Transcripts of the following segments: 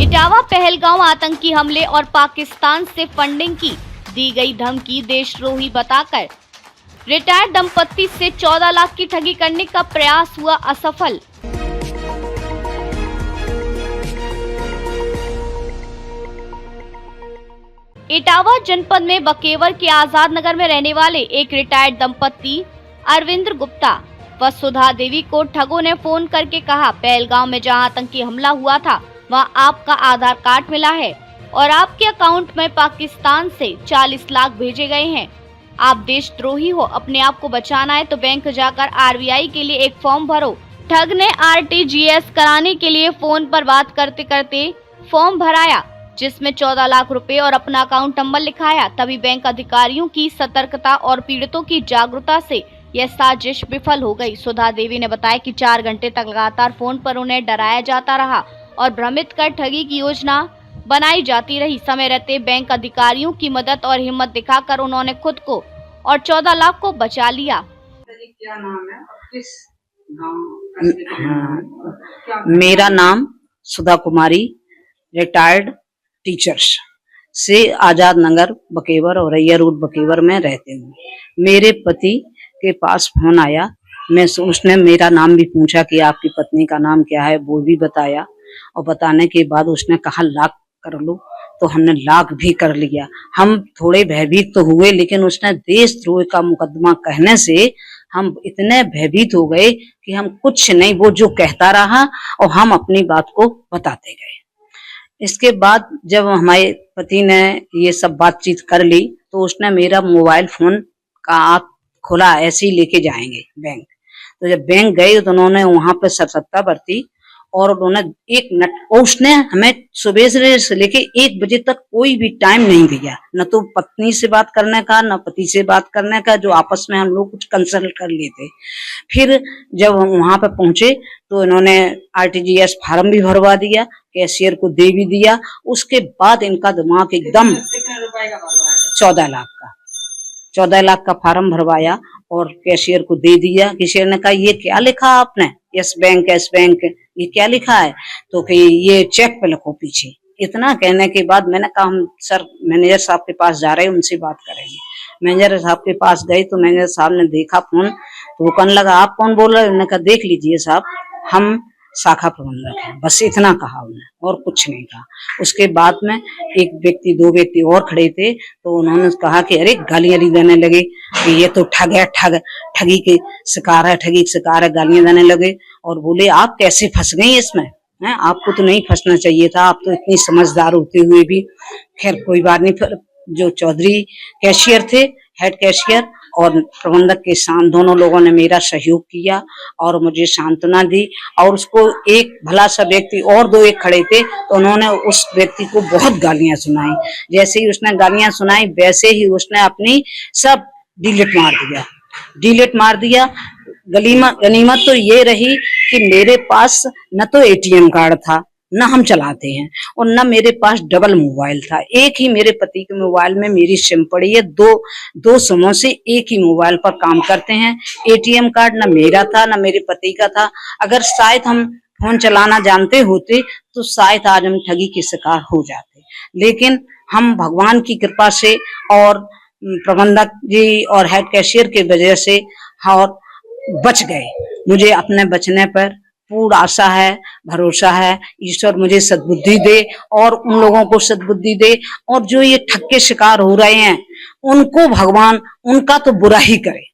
इटावा पहलगांव आतंकी हमले और पाकिस्तान से फंडिंग की दी गई धमकी देशद्रोही बताकर रिटायर्ड दंपत्ति से 14 लाख की ठगी करने का प्रयास हुआ असफल। इटावा जनपद में बकेवर के आजाद नगर में रहने वाले एक रिटायर्ड दंपत्ति अरविंद गुप्ता व सुधा देवी को ठगों ने फोन करके कहा, पहलगांव में जहां आतंकी हमला हुआ था वहां आपका आधार कार्ड मिला है और आपके अकाउंट में पाकिस्तान से 40 लाख भेजे गए हैं। आप देशद्रोही हो, अपने आप को बचाना है तो बैंक जाकर आरबीआई के लिए एक फॉर्म भरो। ठग ने आरटीजीएस कराने के लिए फोन पर बात करते करते फॉर्म भराया जिसमें 14 लाख रुपए और अपना अकाउंट नंबर लिखाया। तभी बैंक अधिकारियों की सतर्कता और पीड़ितों की जागरूकता से यह साजिश विफल हो गई। सुधा देवी ने बताया कि 4 घंटे तक लगातार फोन पर उन्हें डराया जाता रहा और भ्रमित कर ठगी की योजना बनाई जाती रही। समय रहते बैंक अधिकारियों की मदद और हिम्मत दिखाकर उन्होंने खुद को और 14 लाख को बचा लिया। क्या नाम है और किस मेरा नाम सुधा कुमारी, रिटायर्ड टीचर्स से आजाद नगर बकेवर और रैया रोड बकेवर में रहते हूँ। मेरे पति के पास फोन आया, उसने मेरा नाम भी पूछा कि आपकी पत्नी का नाम क्या है, वो भी बताया और बताने के बाद उसने कहा लाख कर लो, तो हमने लाख भी कर लिया। हम थोड़े भयभीत तो हुए, लेकिन उसने देशद्रोह का मुकदमा कहने से हम इतने भयभीत हो गए कि हम कुछ नहीं, वो जो कहता रहा और हम अपनी बात को बताते गए। इसके बाद जब हमारे पति ने ये सब बातचीत कर ली तो उसने मेरा मोबाइल फोन का आप खुला, ऐसे ही लेके जाएंगे बैंक। तो जब बैंक गए तो उन्होंने वहां पे सतर्कता बरती और उन्होंने 1 मिनट, और उसने हमें सुबह से लेके 1 बजे तक कोई भी टाइम नहीं दिया, न तो पत्नी से बात करने का न पति से बात करने का, जो आपस में हम लोग कुछ कंसल्ट कर लेते। फिर जब हम वहां पे पहुंचे तो इन्होंने आरटीजीएस फार्म भी भरवा दिया, कैशियर को दे भी दिया। उसके बाद इनका दिमाग एकदम 14 लाख का फार्म भरवाया और कैशियर को दे दिया। कैशियर ने कहा ये क्या लिखा आपने, यस बैंक, ये क्या लिखा है, तो कि ये चेक पे लिखो पीछे। इतना कहने के बाद मैंने कहा हम सर मैनेजर साहब के पास जा रहे हैं, उनसे बात करेंगे। मैनेजर साहब के पास गए तो मैनेजर साहब ने देखा फोन तो वो कहने लगा आप कौन बोल रहे हो। उन्होंने कहा देख लीजिए साहब, हम शाखा प्रबंधक है, बस इतना कहा उन्होंने और कुछ नहीं कहा। उसके बाद में 2 व्यक्ति और खड़े थे तो उन्होंने कहा कि अरे गालियां देने लगे कि ये तो ठग है, ठगी के शिकार है, गालियां देने लगे और बोले आप कैसे फंस गई इसमें, हैं आपको तो नहीं फंसना चाहिए था, आप तो इतनी समझदार होते हुए भी। खैर कोई बात नहीं। फिर जो चौधरी कैशियर थे, हेड कैशियर और प्रबंधक के साथ दोनों लोगों ने मेरा सहयोग किया और मुझे सांत्वना दी। और उसको एक भला सा व्यक्ति और 2 एक खड़े थे तो उन्होंने उस व्यक्ति को बहुत गालियां सुनाई। जैसे ही उसने गालियां सुनाई वैसे ही उसने अपनी सब डिलीट मार दिया। गनीमत तो ये रही कि मेरे पास न तो एटीएम कार्ड था, न हम चलाते हैं, और न मेरे पास डबल मोबाइल था। एक ही मेरे पति के मोबाइल में मेरी सिम पड़ी है। दो सिमों से एक ही मोबाइल पर काम करते हैं। एटीएम कार्ड न मेरा था न मेरे पति का था। अगर शायद हम फोन चलाना जानते होते तो शायद आज हम ठगी के शिकार हो जाते, लेकिन हम भगवान की कृपा से और प्रबंधक जी और हेड कैशियर के वजह से और बच गए। मुझे अपने बचने पर पूर्ण आशा है, भरोसा है। ईश्वर मुझे सद्बुद्धि दे और उन लोगों को सद्बुद्धि दे, और जो ये ठग के शिकार हो रहे हैं उनको भगवान उनका तो बुरा ही करे,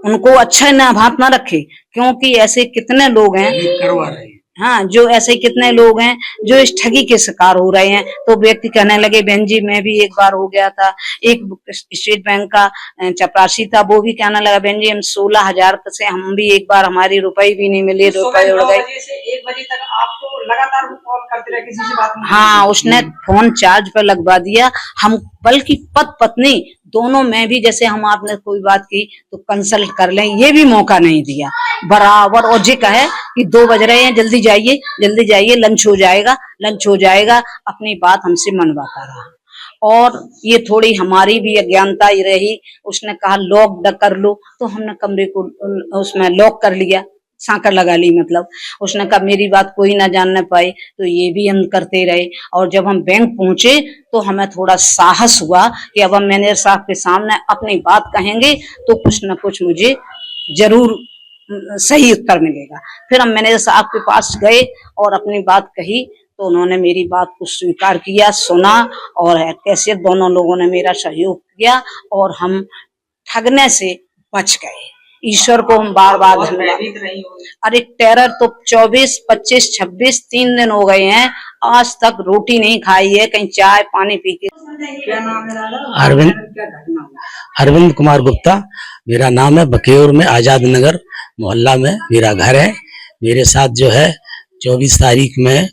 उनको अच्छा न भात ना रखे, क्योंकि ऐसे कितने लोग हैं करवा रहे हैं। हाँ, जो ऐसे कितने लोग हैं जो इस ठगी के शिकार हो रहे हैं। तो व्यक्ति कहने लगे बहन जी मैं भी एक बार हो गया था। एक स्टेट बैंक का चपरासी था, वो भी कहने लगा बहन जी हम 16,000 से हम भी एक बार, हमारी रुपए भी नहीं मिले, रुपए उड़ गए। 1 बजे तक आपको लगातार कॉल करते रहे, किसी से बात नहीं? हाँ, उसने फोन चार्ज पर लगवा दिया। हम बल्कि पत्नी दोनों में भी, जैसे हम आपने कोई बात की तो कंसल्ट कर लें, ये भी मौका नहीं दिया बराबर। और जी कहे कि 2 बज रहे हैं, जल्दी जाइए, लंच हो जाएगा, अपनी बात हमसे मनवाता रहा। और ये थोड़ी हमारी भी अज्ञानता ही रही। उसने कहा लॉक कर लो, तो हमने कमरे को उसमें लॉक कर लिया। सांकड़ लगा ली। मतलब उसने कहा मेरी बात कोई ना जानने पाए, तो ये भी हम करते रहे। और जब हम बैंक पहुंचे तो हमें थोड़ा साहस हुआ कि अब हम मैनेजर साहब के सामने अपनी बात कहेंगे तो कुछ ना कुछ मुझे जरूर सही उत्तर मिलेगा। फिर हम मैनेजर साहब के पास गए और अपनी बात कही, तो उन्होंने मेरी बात को स्वीकार किया, सुना, और कैसे दोनों लोगों ने मेरा सहयोग किया और हम ठगने से बच गए। ईश्वर को हम बार बार धन्यवाद। अरे टेरर तो 24, 25, 26 3 दिन हो गए हैं, आज तक रोटी नहीं खाई है, कहीं चाय पानी पी के। क्या नाम है दादा? अरविंद क्या घटना हुई? अरविंद कुमार गुप्ता मेरा नाम है। बकेवर में आजाद नगर मोहल्ला में मेरा घर है। मेरे साथ जो है 24 तारीख में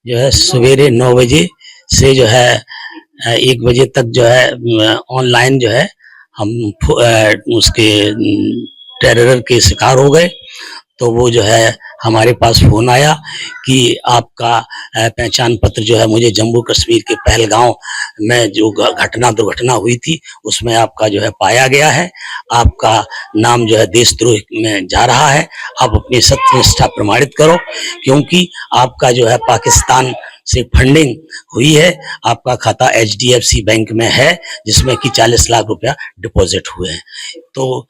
जो है सवेरे 9 बजे से जो है 1 बजे तक जो है ऑनलाइन जो है हम उसके टेरर के शिकार हो गए। तो वो जो है हमारे पास फोन आया कि आपका पहचान पत्र जो है मुझे जम्मू कश्मीर के पहलगांव में जो दुर्घटना हुई थी उसमें आपका जो है पाया गया है। आपका नाम जो है देशद्रोह में जा रहा है। आप अपनी सत्यनिष्ठा प्रमाणित करो, क्योंकि आपका जो है पाकिस्तान से फंडिंग हुई है। आपका खाता HDFC बैंक में है, जिसमें कि 40 लाख रुपया डिपॉजिट हुए हैं। तो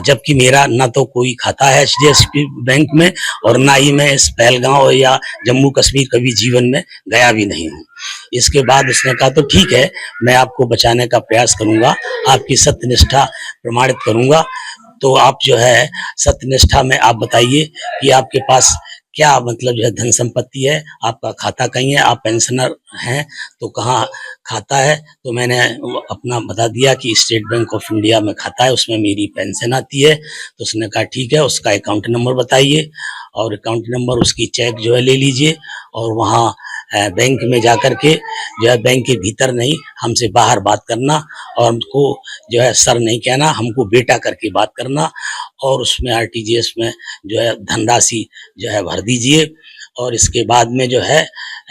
जबकि मेरा ना तो कोई खाता है HDFC बैंक में, और ना ही मैं इस पहलगांव या जम्मू कश्मीर कभी जीवन में गया भी नहीं हूँ। इसके बाद उसने कहा तो ठीक है, मैं आपको बचाने का प्रयास करूंगा, आपकी सत्यनिष्ठा प्रमाणित करूंगा। तो आप जो है सत्यनिष्ठा में आप बताइए कि आपके पास क्या मतलब जो है धन संपत्ति है, आपका खाता कहीं है, आप पेंशनर हैं तो कहाँ खाता है। तो मैंने अपना बता दिया कि स्टेट बैंक ऑफ इंडिया में खाता है, उसमें मेरी पेंशन आती है। तो उसने कहा ठीक है, उसका अकाउंट नंबर बताइए, और अकाउंट नंबर उसकी चेक जो है ले लीजिए, और वहाँ बैंक में जाकर के जो है बैंक के भीतर नहीं, हमसे बाहर बात करना, और हमको जो है सर नहीं कहना, हमको बेटा करके बात करना, और उसमें RTGS में जो है धनराशि जो है भर दीजिए। और इसके बाद में जो है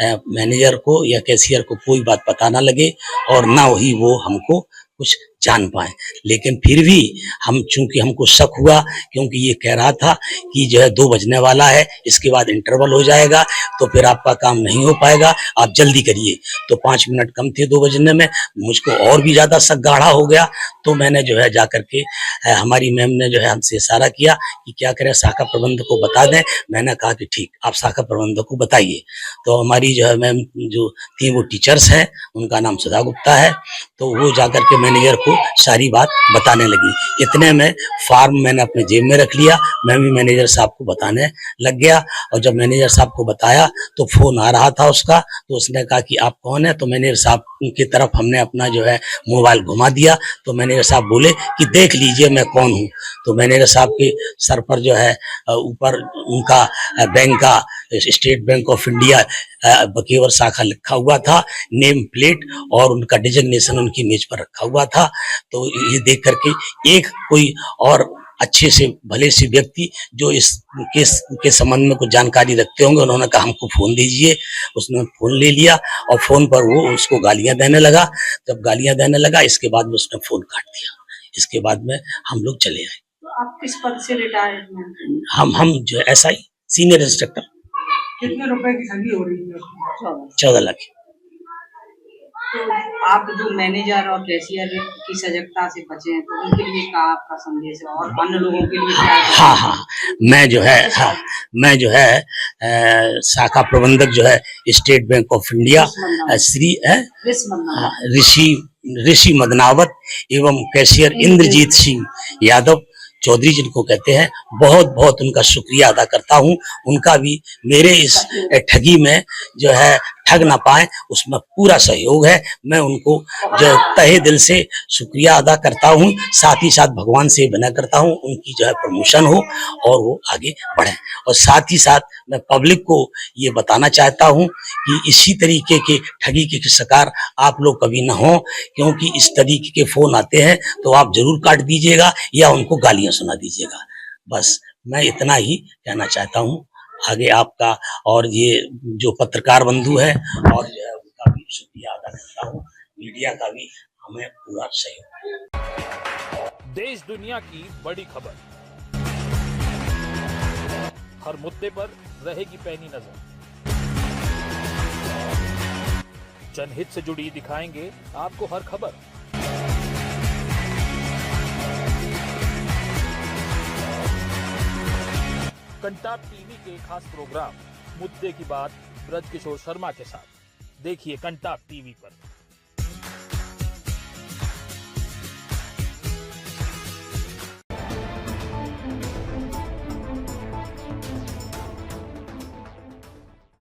मैनेजर को या कैशियर को कोई बात पता ना लगे, और ना ही वो हमको कुछ जान पाए। लेकिन फिर भी हम, चूंकि हमको शक हुआ, क्योंकि ये कह रहा था कि जो है 2 बजने वाला है, इसके बाद इंटरवल हो जाएगा, तो फिर आपका काम नहीं हो पाएगा, आप जल्दी करिए। तो 5 मिनट कम थे 2 बजने में, मुझको और भी ज्यादा शक गाढ़ा हो गया। तो मैंने जो है जाकर के हमारी मैम ने जो है हमसे इशारा किया कि क्या करें, शाखा प्रबंधक को बता दें। मैंने कहा कि ठीक, आप शाखा प्रबंधक को बताइए। तो हमारी जो है मैम जो थी वो टीचर्स हैं, उनका नाम सुधा गुप्ता है। तो वो जाकर के मैनेजर को सारी बात बताने लगी। इतने में फॉर्म मैंने अपने जेब में रख लिया, मैं भी मैनेजर साहब को बताने लग गया। और जब मैनेजर साहब को बताया तो फोन आ रहा था उसका, तो उसने कहा कि आप कौन है। तो मैनेजर साहब की तरफ हमने अपना जो है मोबाइल घुमा दिया। तो मैनेजर साहब बोले कि देख लीजिए मैं कौन हूँ। तो मैनेजर साहब के सर पर जो है ऊपर उनका बैंक का state Bank of India Bakewar शाखा लिखा हुआ था, नेम प्लेट, और उनका डिजिग्नेशन उनकी मेज पर रखा हुआ था। तो ये देख करके एक कोई और अच्छे से भले से व्यक्ति जो इस केस के संबंध में कुछ जानकारी रखते होंगे, उन्होंने कहा हमको फोन दीजिए। उसने फोन ले लिया और फोन पर वो उसको गालियां देने लगा। जब गालियां देने लगा, इसके बाद में उसने फोन काट दिया। इसके बाद में हम लोग चले आए। तो आप किस पद से रिटायरमेंट? हम जो SI सीनियर इंस्ट्रक्टर। कितने रुपए की ठगी हो रही है? 14 लाख। तो आप जो मैनेजर और कैशियर की सजगता से बचे हैं, तो उनके लिए क्या आपका संदेश है, और अन्य लोगों के लिए क्या है? हाँ, मैं जो है शाखा प्रबंधक जो है State Bank of India Shri Rishi Madanawat एवं कैशियर इंद्रजीत सिंह यादव चौधरी जिनको कहते हैं, बहुत बहुत उनका शुक्रिया अदा करता हूं। उनका भी मेरे इस ठगी में जो है ठग ना पाए उसमें पूरा सहयोग है। मैं उनको जो तहे दिल से शुक्रिया अदा करता हूं। साथ ही साथ भगवान से विनय करता हूं उनकी जो है प्रमोशन हो और वो आगे बढ़े। और साथ ही साथ मैं पब्लिक को ये बताना चाहता हूं कि इसी तरीके के ठगी के शिकार आप लोग कभी ना हो, क्योंकि इस तरीके के फोन आते हैं तो आप जरूर काट दीजिएगा या उनको गालियां सुना दीजिएगा। बस मैं इतना ही कहना चाहता हूं। आगे आपका और ये जो पत्रकार बंधु है और जो है उनका भी शुक्रिया अदा करता हूँ। मीडिया का भी हमें पूरा सहयोग। देश दुनिया की बड़ी खबर हर मुद्दे पर रहेगी पैनी नजर। जनहित से जुड़ी दिखाएंगे आपको हर खबर। कंटाप टीवी के खास प्रोग्राम मुद्दे की बात ब्रजकिशोर शर्मा के साथ देखिए कंटाप टीवी पर।